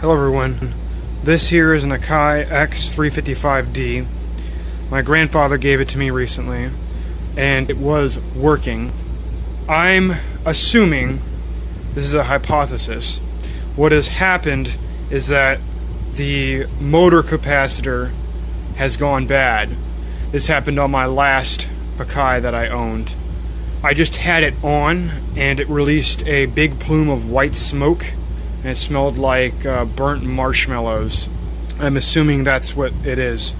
Hello everyone, this here is an Akai X-355D. My grandfather gave it to me recently, and it was working. I'm assuming, this is a hypothesis, what has happened is that the motor capacitor has gone bad. This happened on my last Akai that I owned. I just had it on, and it released a big plume of white smoke, and it smelled like burnt marshmallows. I'm assuming that's what it is.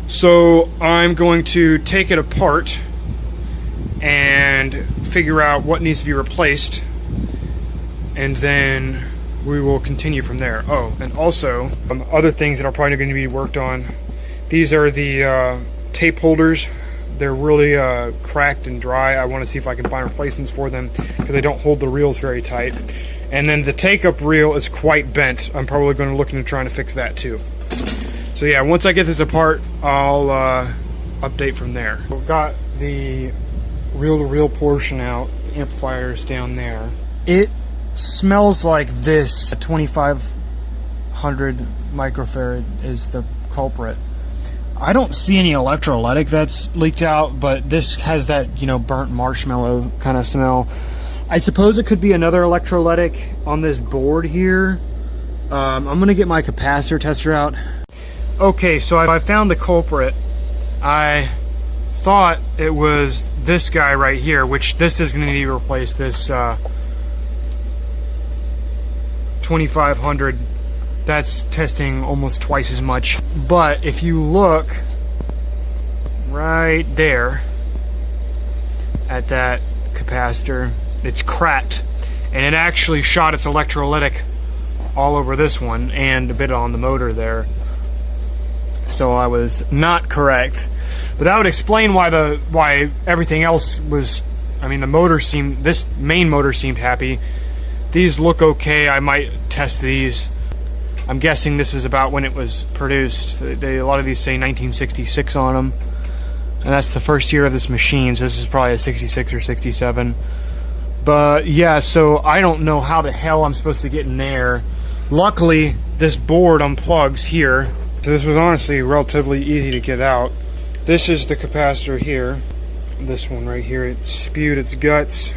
So I'm going to take it apart and figure out what needs to be replaced, and then we will continue from there. Oh, and also other things that are probably going to be worked on. These are the tape holders. They're really cracked and dry. I want to see if I can find replacements for them because they don't hold the reels very tight. And then the take-up reel is quite bent. I'm probably going to look into trying to fix that too. So yeah, once I get this apart, I'll update from there. We've got the reel-to-reel portion out. The amplifier's down there. It smells like this. 2500 microfarad is the culprit. I don't see any electrolytic that's leaked out, but this has that, you know, burnt marshmallow kind of smell. I suppose it could be another electrolytic on this board here. I'm going to get my capacitor tester out. Okay, so I found the culprit. I thought it was this guy right here, which this is going to need to replace, this 2500. That's testing almost twice as much. But if you look right there at that capacitor, it's cracked, and it actually shot its electrolytic all over this one and a bit on the motor there. So I was not correct, but that would explain why everything else was. I mean, the motor seemed, this main motor seemed happy. These look okay. I might test these. I'm guessing this is about when it was produced. A lot of these say 1966 on them, and that's the first year of this machine, so this is probably a 66 or 67. But yeah, so I don't know how the hell I'm supposed to get in there. Luckily, this board unplugs here. So this was honestly relatively easy to get out. This is the capacitor here. This one right here, it spewed its guts.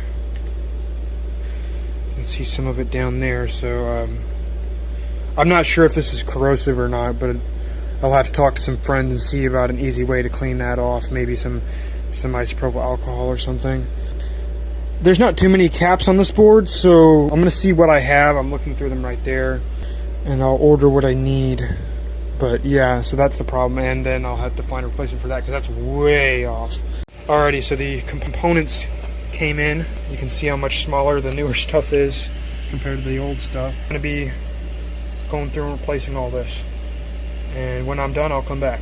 You can see some of it down there, so I'm not sure if this is corrosive or not, but I'll have to talk to some friends and see about an easy way to clean that off. Maybe some isopropyl alcohol or something. There's not too many caps on this board, so I'm going to see what I have. I'm looking through them right there, and I'll order what I need. But yeah, so that's the problem, and then I'll have to find a replacement for that because that's way off. Alrighty, so the components came in. You can see how much smaller the newer stuff is compared to the old stuff. I'm going to be going through and replacing all this, and when I'm done, I'll come back.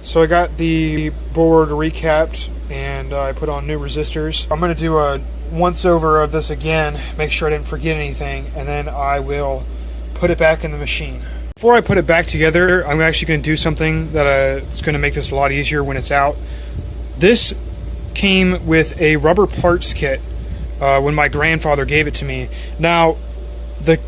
So I got the board recapped, and I put on new resistors. I'm going to do a once-over of this again, make sure I didn't forget anything, and then I will put it back in the machine. Before I put it back together, I'm actually going to do something that it's going to make this a lot easier when it's out. This came with a rubber parts kit when my grandfather gave it to me. Now, the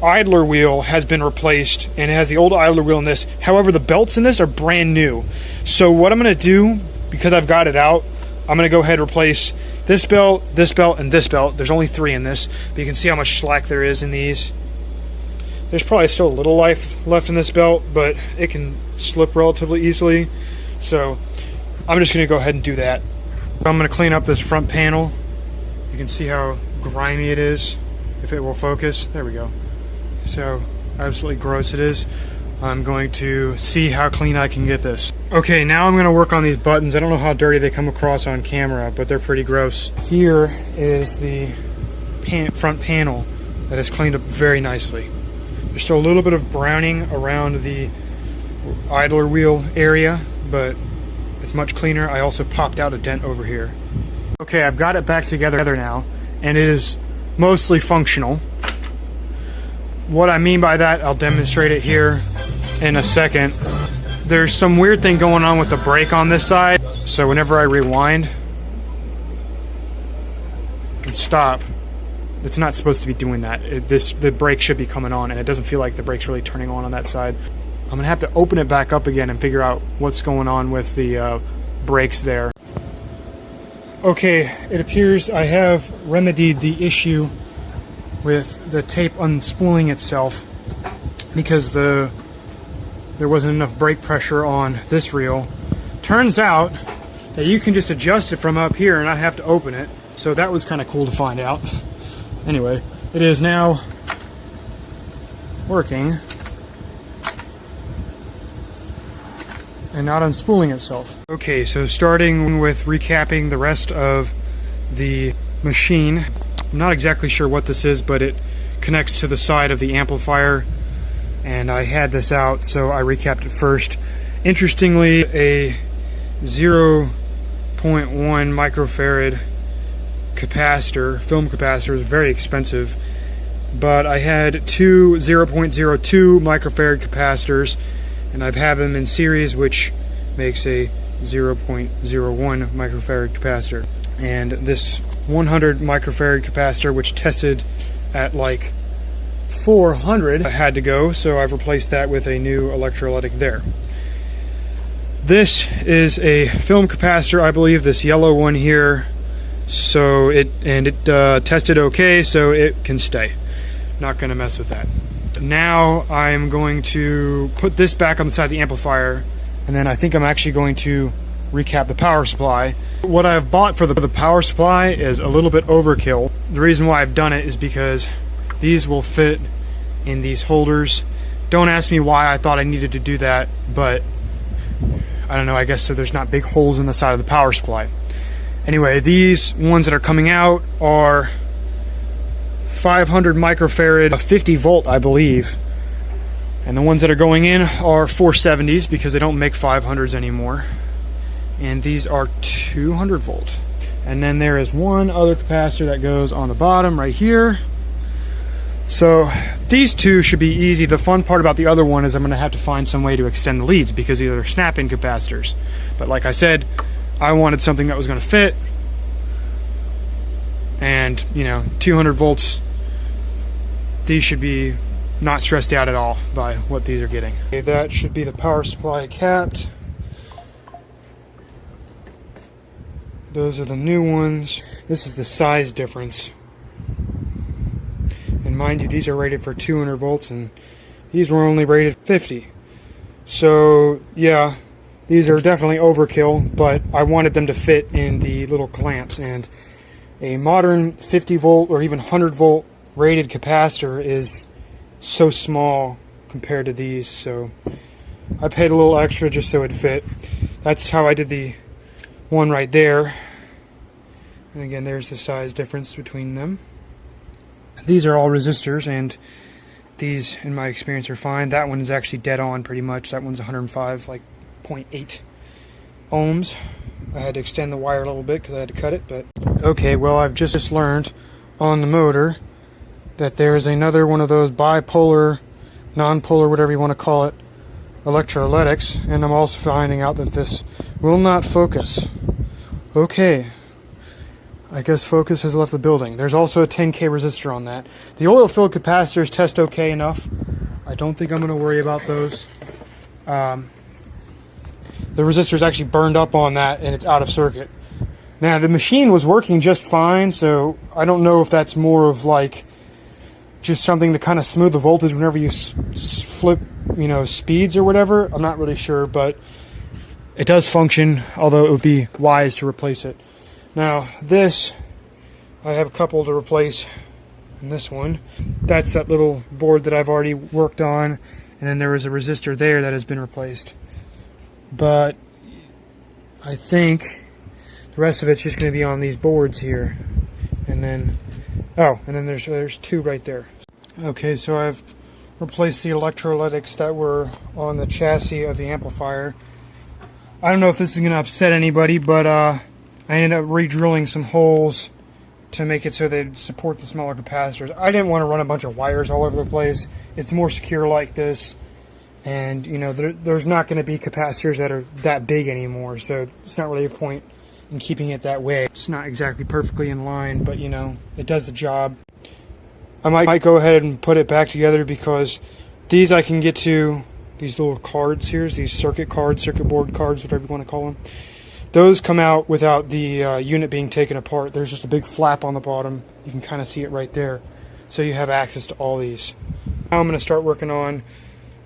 idler wheel has been replaced, and it has the old idler wheel in this. However, the belts in this are brand new. So what I'm going to do, because I've got it out, I'm going to go ahead and replace this belt, and this belt. There's only 3 in this, but you can see how much slack there is in these. There's probably still a little life left in this belt, but it can slip relatively easily. So I'm just going to go ahead and do that. I'm going to clean up this front panel. You can see how grimy it is, if it will focus. There we go. So absolutely gross it is. I'm going to see how clean I can get this. Okay, now I'm going to work on these buttons. I don't know how dirty they come across on camera, but they're pretty gross. Here is the front panel that is cleaned up very nicely. There's still a little bit of browning around the idler wheel area, but it's much cleaner. I also popped out a dent over here. Okay, I've got it back together now, and it is mostly functional. What I mean by that, I'll demonstrate it here in a second. There's some weird thing going on with the brake on this side, so whenever I rewind and stop, It's not supposed to be doing that. The brake should be coming on, and it doesn't feel like the brake's really turning on that side. I'm going to have to open it back up again and figure out what's going on with the brakes there. Okay, it appears I have remedied the issue with the tape unspooling itself because there wasn't enough brake pressure on this reel. Turns out that you can just adjust it from up here and not have to open it, so that was kind of cool to find out. Anyway, it is now working and not unspooling itself. Okay, so starting with recapping the rest of the machine. I'm not exactly sure what this is, but it connects to the side of the amplifier, and I had this out, so I recapped it first. Interestingly, a 0.1 microfarad capacitor, film capacitor, is very expensive, but I had two 0.02 microfarad capacitors, and I've had them in series, which makes a 0.01 microfarad capacitor. And this 100 microfarad capacitor, which tested at like 400, had to go, so I've replaced that with a new electrolytic there. This is a film capacitor, I believe, this yellow one here. So it tested okay, so it can stay. Not going to mess with that. Now I'm going to put this back on the side of the amplifier, and then I think I'm actually going to recap the power supply. What I've bought for the power supply is a little bit overkill. The reason why I've done it is because these will fit in these holders. Don't ask me why I thought I needed to do that, but I don't know, I guess so there's not big holes in the side of the power supply. Anyway, these ones that are coming out are 500 microfarad, 50 volt, I believe. And the ones that are going in are 470s because they don't make 500s anymore. And these are 200 volt. And then there is one other capacitor that goes on the bottom right here. So these two should be easy. The fun part about the other one is I'm going to have to find some way to extend the leads because these are snap-in capacitors. But like I said, I wanted something that was going to fit. And, you know, 200 volts, these should be not stressed out at all by what these are getting. Okay, that should be the power supply capped. Those are the new ones. This is the size difference. And mind you, these are rated for 200 volts and these were only rated 50. So, yeah, these are definitely overkill, but I wanted them to fit in the little clamps, and a modern 50 volt or even 100 volt rated capacitor is so small compared to these, so I paid a little extra just so it fit. That's how I did the one right there. And again, there's the size difference between them. These are all resistors, and these, in my experience, are fine. That one is actually dead on pretty much. That one's 105, like 0.8 ohms. I had to extend the wire a little bit because I had to cut it, but okay, well, I've just learned on the motor that there's another one of those bipolar, non-polar, whatever you want to call it, electrolytics, and I'm also finding out that this will not focus. Okay, I guess focus has left the building. There's also a 10K resistor on that. The oil-filled capacitors test okay enough. I don't think I'm going to worry about those. The resistor's actually burned up on that and it's out of circuit. Now the machine was working just fine, so I don't know if that's more of like just something to kind of smooth the voltage whenever you flip, you know, speeds or whatever. I'm not really sure, but it does function, although it would be wise to replace it. Now this, I have a couple to replace in this one. That's that little board that I've already worked on, and then there was a resistor there that has been replaced. But I think the rest of it's just going to be on these boards here, and then there's two right there. Okay, so I've replaced the electrolytics that were on the chassis of the amplifier. I don't know if this is going to upset anybody, but I ended up re-drilling some holes to make it so they'd support the smaller capacitors. I didn't want to run a bunch of wires all over the place. It's more secure like this. And, you know, there's not going to be capacitors that are that big anymore, so it's not really a point in keeping it that way. It's not exactly perfectly in line, but, you know, it does the job. I might go ahead and put it back together, because these I can get to, these little cards here, these circuit cards, circuit board cards, whatever you want to call them. Those come out without the unit being taken apart. There's just a big flap on the bottom. You can kind of see it right there. So you have access to all these. Now I'm going to start working on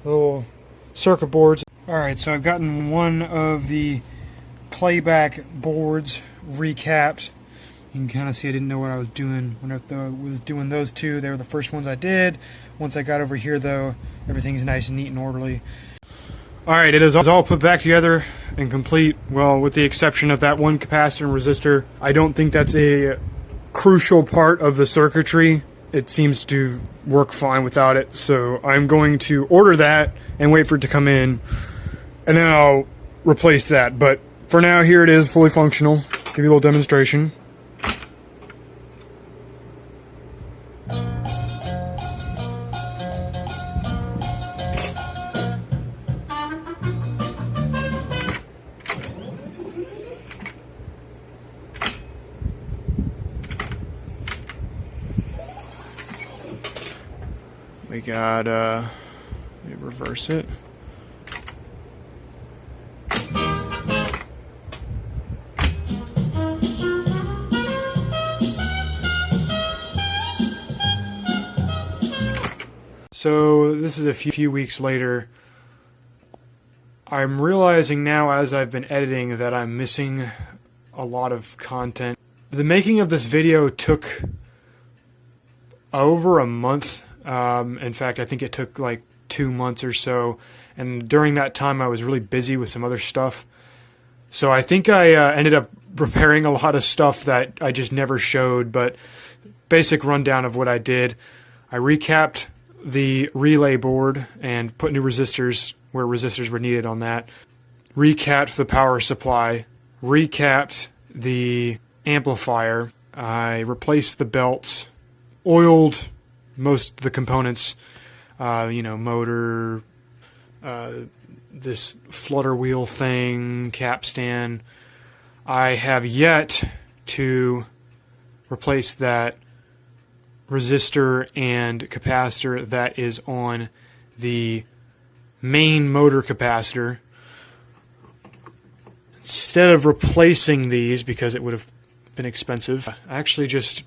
little circuit boards. Alright, so I've gotten one of the playback boards recapped. You can kind of see I didn't know what I was doing when I was doing those two. They were the first ones I did. Once I got over here, though, everything's nice and neat and orderly. Alright, it is all put back together and complete. Well, with the exception of that one capacitor and resistor. I don't think that's a crucial part of the circuitry. It seems to work fine without it. So I'm going to order that and wait for it to come in. And then I'll replace that. But for now, here it is, fully functional. Give you a little demonstration. We got, let me reverse it. So this is a few weeks later. I'm realizing now, as I've been editing, that I'm missing a lot of content. The making of this video took over a month. In fact, I think it took like 2 months or so, and during that time I was really busy with some other stuff. So I think I ended up repairing a lot of stuff that I just never showed, but basic rundown of what I did. I recapped the relay board and put new resistors where resistors were needed on that. Recapped the power supply. Recapped the amplifier. I replaced the belts. Oiled most of the components. Motor, this flutter wheel thing, capstan. I have yet to replace that resistor and capacitor that is on the main motor capacitor. Instead of replacing these, because it would have been expensive, I actually just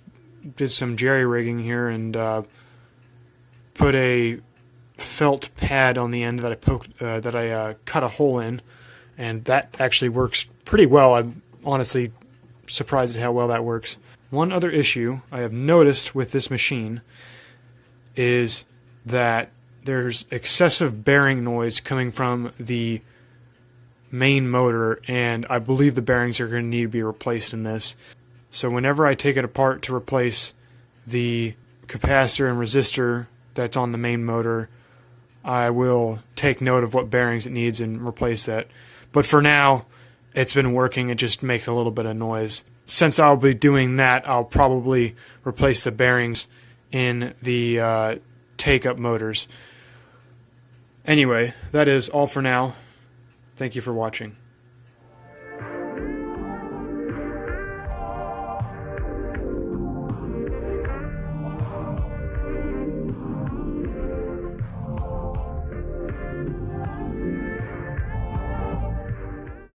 did some jerry-rigging here and put a felt pad on the end that I cut a hole in, and that actually works pretty well. I'm honestly surprised at how well that works. One other issue I have noticed with this machine is that there's excessive bearing noise coming from the main motor, and I believe the bearings are going to need to be replaced in this. So whenever I take it apart to replace the capacitor and resistor that's on the main motor, I will take note of what bearings it needs and replace that. But for now, it's been working. It just makes a little bit of noise. Since I'll be doing that, I'll probably replace the bearings in the take-up motors. Anyway, that is all for now. Thank you for watching.